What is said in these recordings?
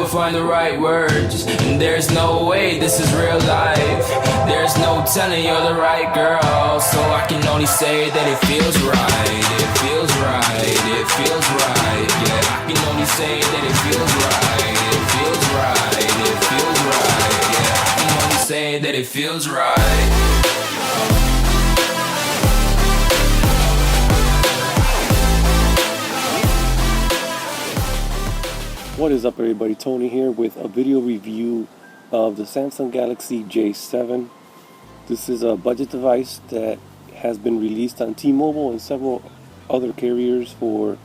find the right words. And there's no way this is real life. There's no telling you're the right girl. So I can only say that it feels right. It feels right. It feels right. Yeah, I can only say that it feels right. It feels right. It feels right. Yeah, I can only say that it feels right. What is up, everybody? Tony here with a video review of the Samsung Galaxy J7. This is a budget device that has been released on T-Mobile and several other carriers for,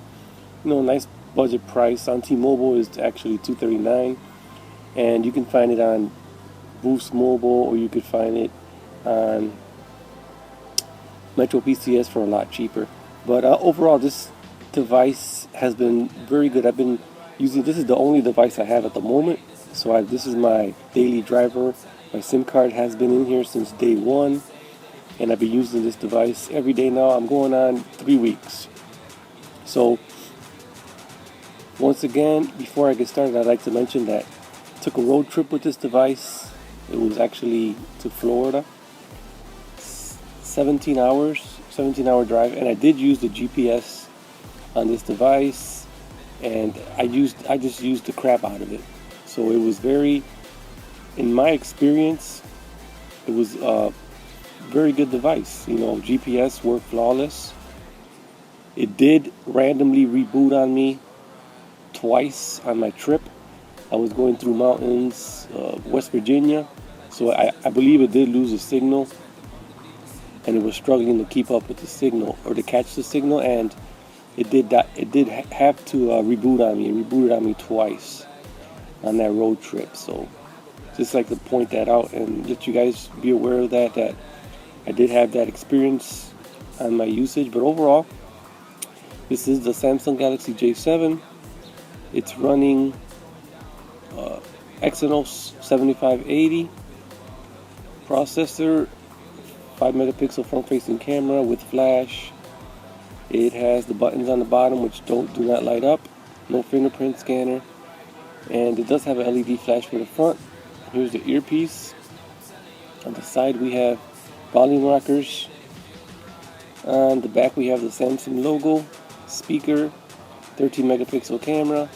a nice budget price. On T-Mobile is actually $239, and you can find it on Boost Mobile, or you could find it on Metro PCS for a lot cheaper. But overall, this device has been very good. I've been using, this is the only device I have at the moment, so this is my daily driver. My SIM card has been in here since day one, and I've been using this device every day now. I'm going on 3 weeks. So once again, before I get started, I'd like to mention that I took a road trip with this device. It was actually to Florida, 17-hour drive, and I did use the GPS on this device. And I just used the crap out of it. So it was in my experience, it was a very good device. GPS worked flawless. It did randomly reboot on me twice on my trip. I was going through mountains, West Virginia. So I believe it did lose a signal. And it was struggling to keep up with the signal, or to catch the signal, and it did have to reboot on me. It rebooted on me twice on that road trip. So just like to point that out and let you guys be aware of that I did have that experience on my usage. But overall, this is the Samsung Galaxy J7. It's running Exynos 7580 processor, 5 megapixel front-facing camera with flash. It has the buttons on the bottom which do not light up, no fingerprint scanner, and it does have an LED flash for the front. Here's the earpiece. On the side we have volume rockers. On the back we have the Samsung logo, speaker, 13 megapixel camera,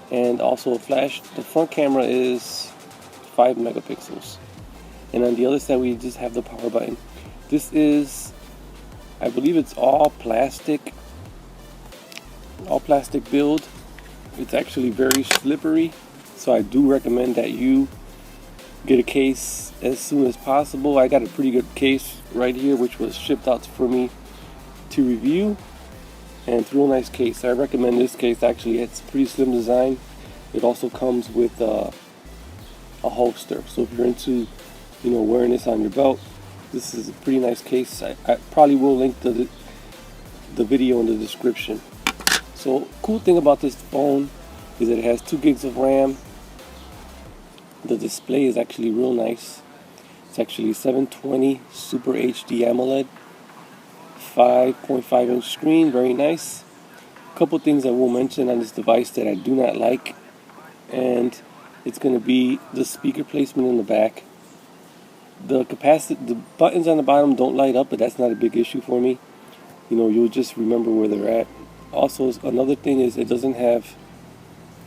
and also a flash. The front camera is 5 megapixels. And on the other side we just have the power button. This is, I believe it's all plastic build. It's actually very slippery, so I do recommend that you get a case as soon as possible. I got a pretty good case right here, which was shipped out for me to review, and it's a real nice case. I recommend this case. Actually, it's a pretty slim design. It also comes with a holster, so if you're into wearing this on your belt, this is a pretty nice case. I probably will link the video in the description. So, cool thing about this phone is that it has 2 gigs of RAM. The display is actually real nice. It's actually 720 Super HD AMOLED, 5.5 inch screen, very nice. A couple things I will mention on this device that I do not like, and it's going to be the speaker placement in the back. The buttons on the bottom don't light up, but that's not a big issue for me. You'll just remember where they're at. Also, another thing is it doesn't have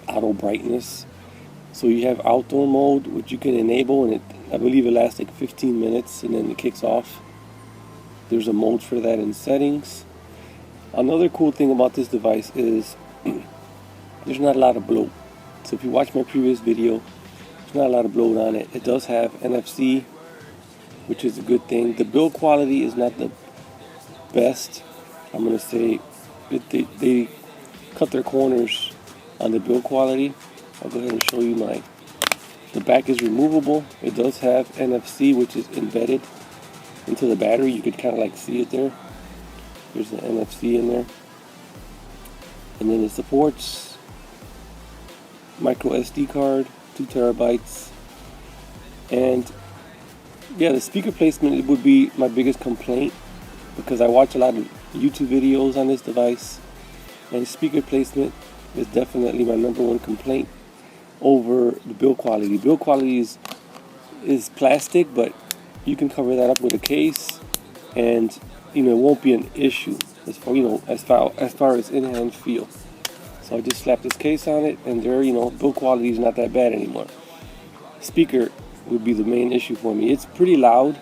auto brightness. So you have outdoor mode, which you can enable, and I believe it lasts like 15 minutes, and then it kicks off. There's a mode for that in settings. Another cool thing about this device is there's not a lot of bloat. So if you watch my previous video, there's not a lot of bloat on it. It does have NFC, which is a good thing. The build quality is not the best. I'm going to say they cut their corners on the build quality. I'll go ahead and show you the back is removable. It does have NFC, which is embedded into the battery. You could kind of like see it there. There's an NFC in there. And then it supports micro SD card, 2 terabytes. And yeah, the speaker placement would be my biggest complaint, because I watch a lot of YouTube videos on this device, and speaker placement is definitely my #1 complaint. over the build quality. Build quality is plastic, but you can cover that up with a case, and it won't be an issue as far as in-hand feel. So I just slapped this case on it, and build quality is not that bad anymore. Speaker would be the main issue for me. It's pretty loud,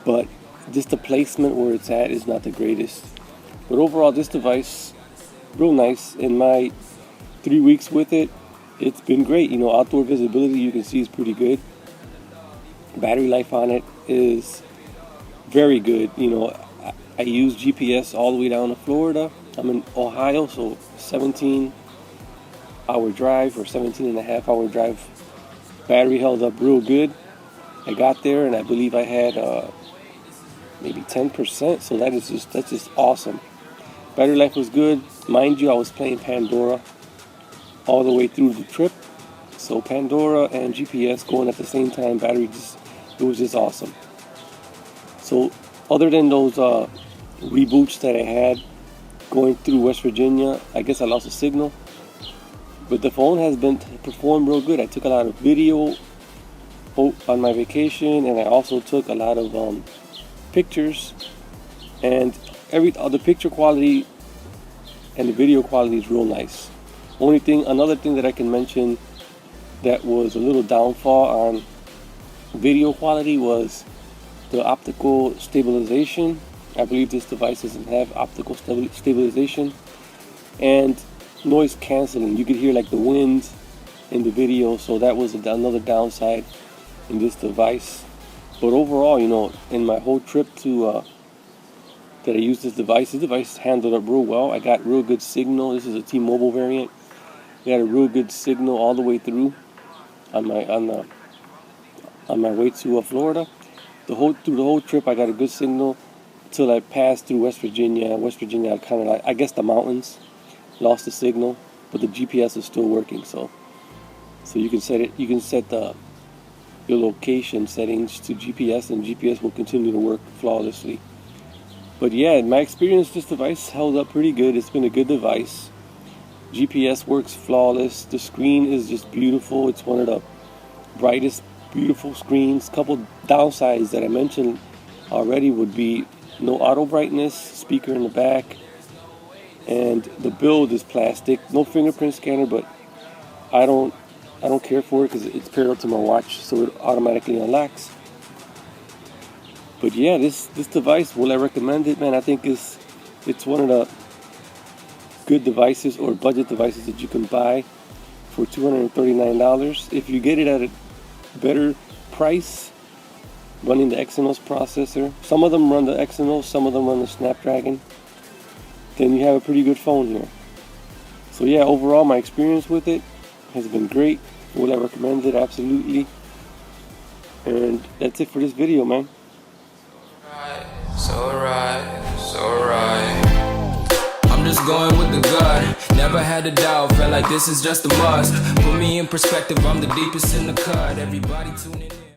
but just the placement where it's at is not the greatest. But overall, this device, real nice. In my 3 weeks with it, it's been great. Outdoor visibility, you can see, is pretty good. Battery life on it is very good. I use GPS all the way down to Florida. I'm in Ohio, so 17-hour drive or 17.5-hour drive. Battery held up real good. I got there and I believe I had maybe 10%, so that's just awesome. Battery life was good. Mind you, I was playing Pandora all the way through the trip. So Pandora and GPS going at the same time, it was just awesome. So other than those reboots that I had going through West Virginia, I guess I lost a signal. But the phone has performed real good. I took a lot of video on my vacation, and I also took a lot of pictures, and the picture quality and the video quality is real nice. Another thing that I can mention that was a little downfall on video quality was the optical stabilization. I believe this device doesn't have optical stabilization, and noise canceling. You could hear like the wind in the video, so that was another downside in this device. But overall, in my whole trip that I used this device handled up real well. I got real good signal. This is a T-Mobile variant. I got a real good signal all the way through on my way to Florida. Through the whole trip, I got a good signal till I passed through West Virginia. West Virginia, kind of like, I guess, the mountains, lost the signal, but the GPS is still working. So you can set it. You can set your location settings to GPS, and GPS will continue to work flawlessly. But yeah, in my experience, this device held up pretty good. It's been a good device. GPS works flawless. The screen is just beautiful. It's one of the brightest, beautiful screens. Couple downsides that I mentioned already would be no auto brightness, speaker in the back, and the build is plastic. No fingerprint scanner, but I don't care for it because it's paired up to my watch, so it automatically unlocks. But yeah, this device, will I recommend it, man? I think it's one of the good devices or budget devices that you can buy for $239. If you get it at a better price, running the Exynos processor, some of them run the Exynos, some of them run the Snapdragon, then you have a pretty good phone here. So yeah, overall, my experience with it has been great. Will I recommend it? Absolutely. And that's it for this video, man. So right. I'm just going with the gut. Never had a doubt, felt like this is just a must. Put me in perspective, I'm the deepest in the cut. Everybody tuning in.